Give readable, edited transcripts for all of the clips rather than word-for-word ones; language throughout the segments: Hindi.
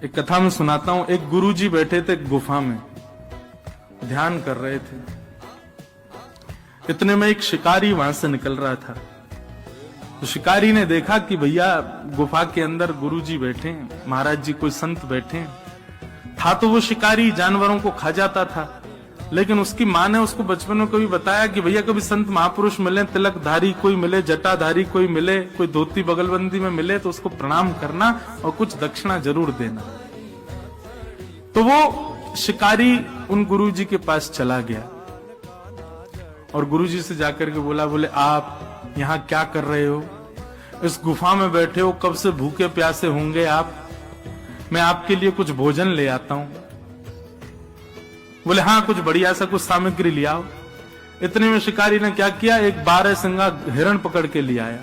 एक कथा में सुनाता हूं। एक गुरुजी बैठे थे गुफा में, ध्यान कर रहे थे। इतने में एक शिकारी वहां से निकल रहा था। तो शिकारी ने देखा कि भैया गुफा के अंदर गुरुजी बैठे हैं, महाराज जी कोई संत बैठे हैं। था तो वो शिकारी जानवरों को खा जाता था, लेकिन उसकी माँ ने उसको बचपन में कभी बताया कि भैया कभी संत महापुरुष मिले, तिलकधारी कोई मिले, जटाधारी कोई मिले, कोई धोती बगलबंदी में मिले तो उसको प्रणाम करना और कुछ दक्षिणा जरूर देना। तो वो शिकारी उन गुरुजी के पास चला गया और गुरुजी से जाकर के बोले आप यहाँ क्या कर रहे हो? इस गुफा में बैठे हो, कब से भूखे प्यासे होंगे आप, मैं आपके लिए कुछ भोजन ले आता हूं। बोले हाँ, कुछ बढ़िया सा कुछ सामग्री ले आओ। इतने में शिकारी ने क्या किया, एक 12 सिंगा हिरण पकड़ के ले आया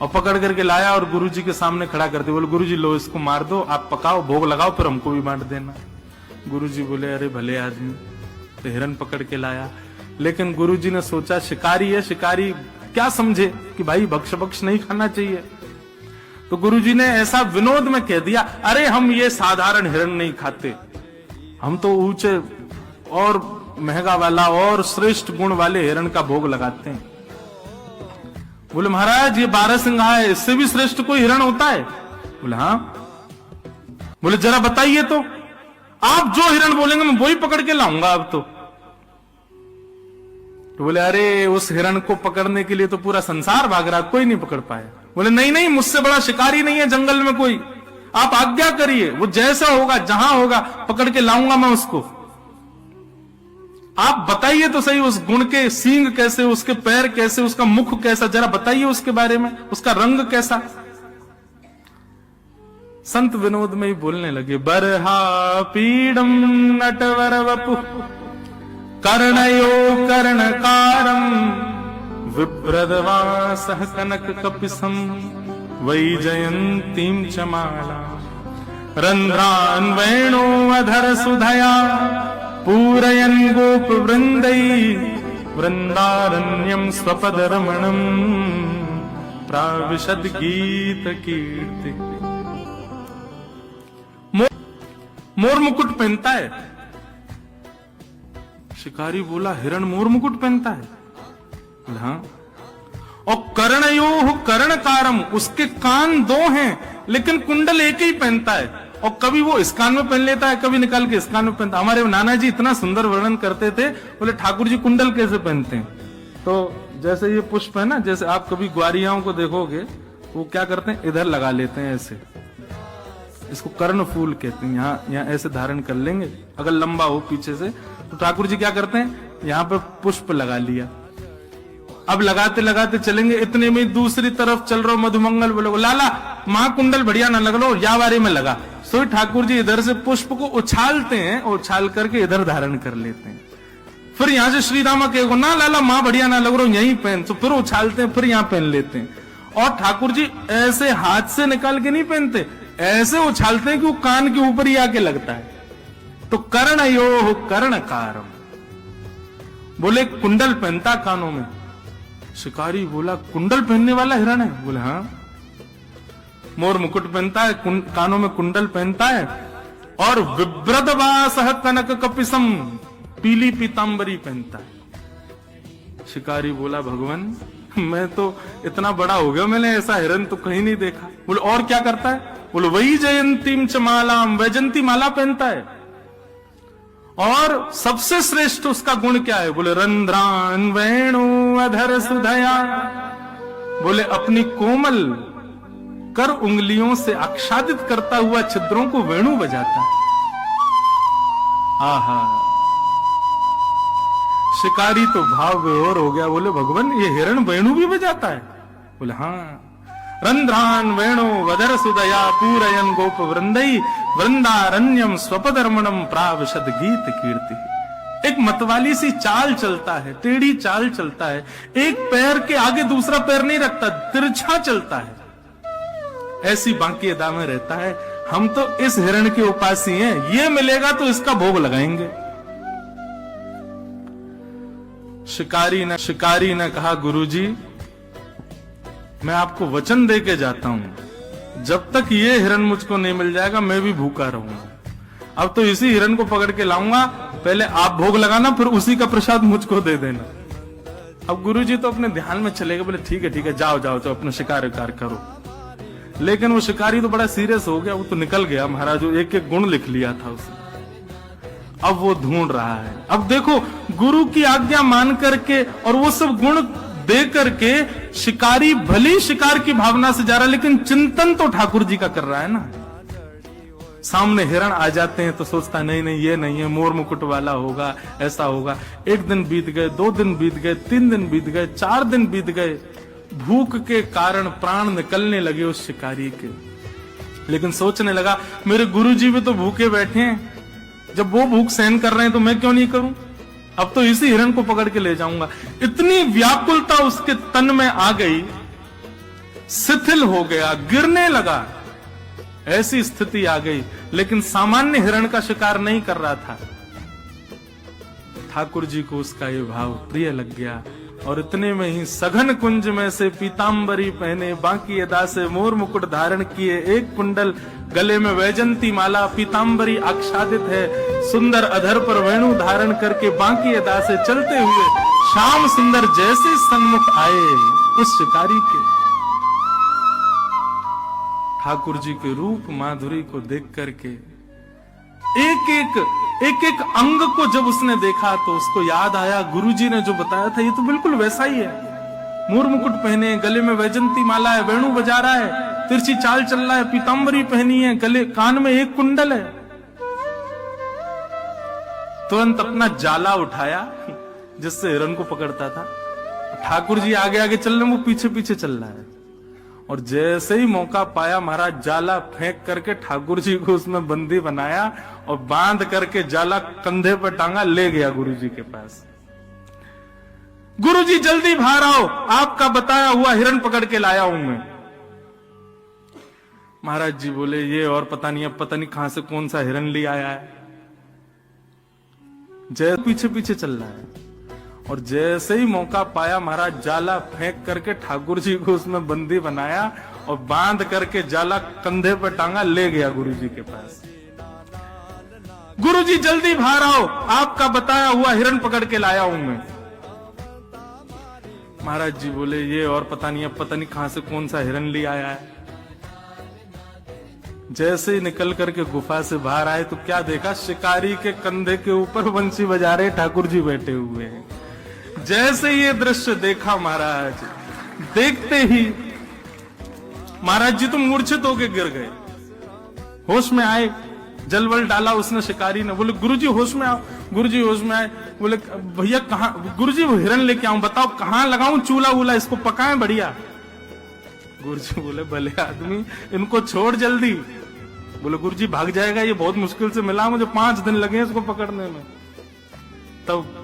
और पकड़ करके लाया और गुरुजी के सामने खड़ा करते बोले गुरुजी लो इसको मार दो, आप पकाओ, भोग लगाओ, फिर हमको भी बांट देना। गुरुजी बोले अरे भले आदमी, तो हिरण पकड़ के लाया। लेकिन गुरुजी ने सोचा शिकारी है, शिकारी क्या समझे कि भाई भक्ष नहीं खाना चाहिए। तो गुरुजी ने ऐसा विनोद में कह दिया, अरे हम ये साधारण हिरण नहीं खाते, हम तो ऊंचे और महंगा वाला और श्रेष्ठ गुण वाले हिरण का भोग लगाते हैं। बोले महाराज ये 12 सिंघा है, इससे भी श्रेष्ठ कोई हिरण होता है? बोले हाँ। बोले जरा बताइए तो, आप जो हिरण बोलेंगे मैं वही पकड़ के लाऊंगा अब तो बोले अरे उस हिरण को पकड़ने के लिए तो पूरा संसार भाग रहा, कोई नहीं पकड़ पाया। बोले नहीं नहीं, मुझसे बड़ा शिकारी नहीं है जंगल में कोई, आप आज्ञा करिए, वो जैसा होगा जहां होगा पकड़ के लाऊंगा मैं उसको। आप बताइए तो सही उस गुण के सींग कैसे, उसके पैर कैसे, उसका मुख कैसा, जरा बताइए उसके बारे में, उसका रंग कैसा। संत विनोद में ही बोलने लगे, बरहा पीडम नटवर वपु कर्णयो कर्णकारम विभ्रदवासः कनक कपिसम वैजयंतीं च माला रंध्रान् वेणो अधर सुधया पूरयन् गोप वृंदै वृंदारण्यं स्वपद रमणं प्राविशद गीत कीर्ति। मोर मुकुट पहनता है। शिकारी बोला हिरण मोर मुकुट पहनता है? हाँ। और कर्णयोः कर्णकारम, उसके कान 2 हैं लेकिन कुंडल एक ही पहनता है, और कभी वो इस कान में पहन लेता है, कभी निकाल के इस कान में पहनता है। हमारे नाना जी इतना सुंदर वर्णन करते थे, बोले ठाकुर जी कुंडल कैसे पहनते हैं? तो जैसे ये पुष्प है ना, जैसे आप कभी ग्वारियाओं को देखोगे वो क्या करते हैं, इधर लगा लेते हैं ऐसे, इसको कर्ण फूल कहते हैं। यहाँ ऐसे धारण कर लेंगे, अगर लंबा हो पीछे से, तो ठाकुर जी क्या करते हैं, यहाँ पर पुष्प लगा लिया। अब लगाते लगाते चलेंगे, इतने में दूसरी तरफ चल रहा मधुमंगल बोले लाला मां कुंडल बढ़िया ना लग लो, या बारे में लगा। सो ठाकुर जी इधर से पुष्प को उछालते हैं, उछाल करके इधर धारण कर लेते हैं। फिर यहां से श्री रामा कहेगा ना लाला मां बढ़िया ना लग रहा, यहीं पहन, तो फिर उछालते हैं, फिर यहां पहन लेते हैं। और ठाकुर जी ऐसे हाथ से निकाल के नहीं पहनते, ऐसे उछालते हैं कि वो कान के ऊपर ही आके लगता है। तो कर्णयोः कर्णकारम, बोले कुंडल पहनता कानों में। शिकारी बोला कुंडल पहनने वाला हिरण है? बोले हाँ। मोर मुकुट पहनता है, कानों में कुंडल पहनता है, और विभ्रदवासः कनक कपिसम, पीली पीतांबरी पहनता है। शिकारी बोला भगवान मैं तो इतना बड़ा हो गया, मैंने ऐसा हिरण तो कहीं नहीं देखा। बोले और क्या करता है? बोले वही जयंतीम च मालाम, वैजंती माला पहनता है। और सबसे श्रेष्ठ उसका गुण क्या है? बोले रंध्रान वेणु अधर सुधया, बोले अपनी कोमल कर उंगलियों से आच्छादित करता हुआ छिद्रों को वेणु बजाता है। आहा, शिकारी तो भाव विभोर हो गया, बोले भगवान ये हिरण वेणु भी बजाता है? बोले हाँ। रंध्रान वेणु वदर सुदया पूरयन गोप वृंदई वृंदारण्यम स्वपदर्मणम प्राविशद गीत कीर्ति। एक मतवाली सी चाल चलता है, टेढ़ी चाल चलता है, एक पैर के आगे दूसरा पैर नहीं रखता, तिरछा चलता है, ऐसी बांकी अदा में रहता है। हम तो इस हिरण के उपासी हैं, ये मिलेगा तो इसका भोग लगाएंगे। शिकारी ने कहा गुरुजी मैं आपको वचन दे के जाता हूं, जब तक ये हिरण मुझको नहीं मिल जाएगा मैं भी भूखा रहूंगा। अब तो इसी हिरण को पकड़ के लाऊंगा, पहले आप भोग लगाना, फिर उसी का प्रसाद मुझको दे देना। अब गुरुजी तो अपने ध्यान में चले गए, बोले ठीक है जाओ जाओ जाओ अपना शिकार करो। लेकिन वो शिकारी तो बड़ा सीरियस हो गया, वो तो निकल गया महाराज, जो एक एक गुण लिख लिया था उसने। अब वो ढूंढ रहा है। अब देखो गुरु की आज्ञा मान करके और वो सब गुण दे करके शिकारी भली शिकार की भावना से जा रहा है, लेकिन चिंतन तो ठाकुर जी का कर रहा है ना। सामने हिरण आ जाते हैं तो सोचता नहीं ये नहीं है, मोर मुकुट वाला होगा, ऐसा होगा। एक दिन बीत गए, 2 दिन बीत गए, 3 दिन बीत गए, 4 दिन बीत गए। भूख के कारण प्राण निकलने लगे उस शिकारी के, लेकिन सोचने लगा मेरे गुरुजी भी तो भूखे बैठे हैं, जब वो भूख सहन कर रहे हैं तो मैं क्यों नहीं करूं। अब तो इसी हिरण को पकड़ के ले जाऊंगा। इतनी व्याकुलता उसके तन में आ गई, शिथिल हो गया, गिरने लगा, ऐसी स्थिति आ गई। लेकिन सामान्य हिरण का शिकार नहीं कर रहा था। ठाकुर जी को उसका ये भाव प्रिय लग गया, और इतने में ही सघन कुंज में से पीतांबरी पहने, बांकी अदा से मोर मुकुट धारण किए, एक कुंडल गले में वैजंती माला, पीतांबरी आच्छादित है, सुंदर अधर पर वेणु धारण करके बांकी अदा से चलते हुए श्याम सुंदर जैसे सन्मुख आए उस शिकारी के। ठाकुर जी के रूप माधुरी को देख करके एक एक अंग को जब उसने देखा तो उसको याद आया गुरुजी ने जो बताया था, ये तो बिल्कुल वैसा ही है। मोर मुकुट पहने, गले में वैजंती माला है, वेणु बजा रहा है, तिरछी चाल चल रहा है, पीतांबरी पहनी है, गले कान में एक कुंडल है। तुरंत अपना जाला उठाया जिससे हिरण को पकड़ता था। ठाकुर जी आगे आगे चल रहे, वो पीछे पीछे चल रहा है, और जैसे ही मौका पाया महाराज जाला फेंक करके ठाकुर जी को उसमें बंदी बनाया और बांध करके जाला कंधे पर टांगा, ले गया गुरुजी के पास। गुरुजी जल्दी बाहर आओ, आपका बताया हुआ हिरण पकड़ के लाया हूं मैं। महाराज जी बोले ये और पता नहीं, अब पता नहीं कहां से कौन सा हिरण ले आया है। जय पीछे पीछे चल रहा है, और जैसे ही मौका पाया महाराज जाला फेंक करके ठाकुर जी को उसमें बंदी बनाया और बांध करके जाला कंधे पर टांगा, ले गया गुरुजी के पास। गुरुजी जल्दी बाहर आओ, आपका बताया हुआ हिरण पकड़ के लाया हूं मैं। महाराज जी बोले ये और पता नहीं, अब पता नहीं कहां से कौन सा हिरण ले आया है। जैसे ही निकल करके गुफा से बाहर आए तो क्या देखा, शिकारी के कंधे के ऊपर बंसी बजा रहे ठाकुर जी बैठे हुए हैं। जैसे ये दृश्य देखा महाराज, देखते ही महाराज जी तो मूर्छित होके गिर गए। होश में आए, जलवल डाला उसने शिकारी ने, बोले गुरुजी होश में आओ। गुरुजी होश में आए, बोले भैया कहां, गुरुजी वो हिरण लेके आऊं, बताओ कहां लगाऊं चूल्हा वूल्हा, इसको पकाएं बढ़िया। गुरुजी बोले भले आदमी, इनको छोड़ जल्दी। बोले गुरुजी भाग जाएगा, ये बहुत मुश्किल से मिला, मुझे 5 दिन लगे इसको पकड़ने में। तब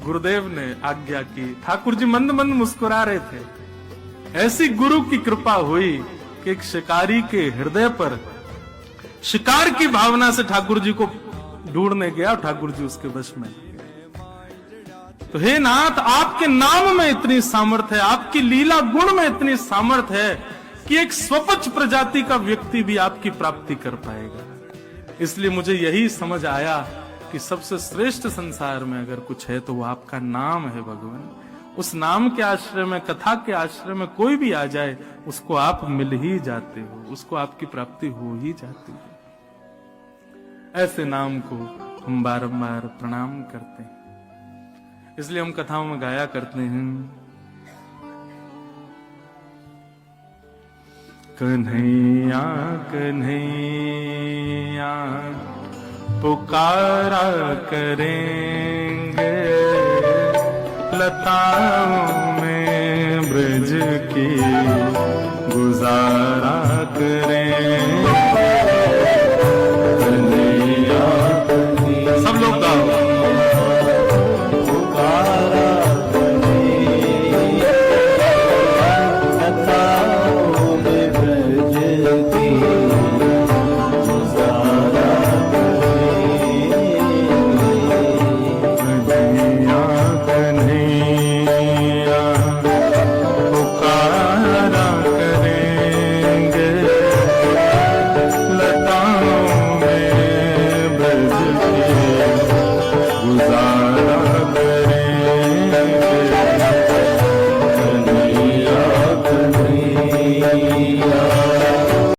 गुरुदेव ने आज्ञा की। ठाकुर जी मंद मंद मुस्कुरा रहे थे। ऐसी गुरु की कृपा हुई कि एक शिकारी के हृदय पर शिकार की भावना से ठाकुर जी को ढूंढने गया, ठाकुर जी उसके वश में। तो हे नाथ, आपके नाम में इतनी सामर्थ्य है, आपकी लीला गुण में इतनी सामर्थ्य है कि एक स्वपच प्रजाति का व्यक्ति भी आपकी प्राप्ति कर पाएगा। इसलिए मुझे यही समझ आया कि सबसे श्रेष्ठ संसार में अगर कुछ है तो वो आपका नाम है भगवान। उस नाम के आश्रय में, कथा के आश्रय में कोई भी आ जाए, उसको आप मिल ही जाते हो, उसको आपकी प्राप्ति हो ही जाती है। ऐसे नाम को हम बारंबार प्रणाम करते हैं। इसलिए हम कथाओं में गाया करते हैं, कन्हैया कन्हैया पुकारा करेंगे, लताओं में ब्रज की गुजारा करेंगे।